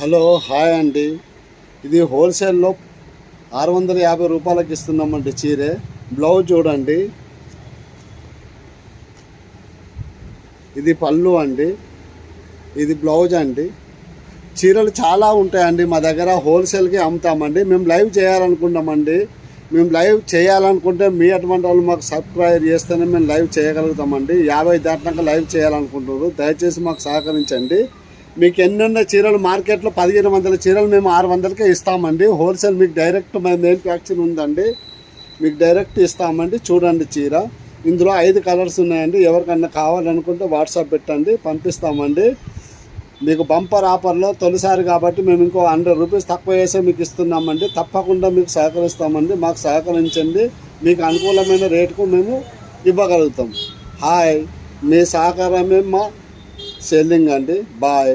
Hello hi అండి. ఇది హోల్సేల్లో 650 రూపాయలకి ఇస్తున్నామండి చీరే. బ్లౌజ్ చూడండి, ఇది పళ్ళు అండి, ఇది బ్లౌజ్ అండి. చీరలు చాలా ఉంటాయండి మా దగ్గర, హోల్సేల్కి అమ్ముతామండి. మేము లైవ్ చేయాలనుకుంటామండి. మేము లైవ్ చేయాలనుకుంటే మీ అటువంటి వాళ్ళు మాకు సబ్స్క్రైబ్ చేస్తేనే మేము లైవ్ చేయగలుగుతామండి. 50 దాటినాక లైవ్ చేయాలనుకుంటున్నారు. దయచేసి మాకు సహకరించండి. మీకు ఎన్నెన్నో చీరలు మార్కెట్లో 1500 చీరలు మేము 600కే ఇస్తామండి. హోల్సేల్ మీకు డైరెక్ట్ మ్యానుఫ్యాక్చరింగ్ ఉందండి, మీకు డైరెక్ట్ ఇస్తామండి. చూడండి చీర, ఇందులో 5 కలర్స్ ఉన్నాయండి. ఎవరికన్నా కావాలనుకుంటే వాట్సాప్ పెట్టండి, పంపిస్తామండి. మీకు బంపర్ ఆఫర్లో తొలిసారి కాబట్టి మేము ఇంకో 100 రూపీస్ తక్కువ చేసే మీకు ఇస్తున్నామండి. తప్పకుండా మీకు సహకరిస్తామండి. మాకు సహకరించండి, మీకు అనుకూలమైన రేటుకు మేము ఇవ్వగలుగుతాం. హాయ్, మీ సహకారమే మా సెల్లింగ్ అండి. బాయ్.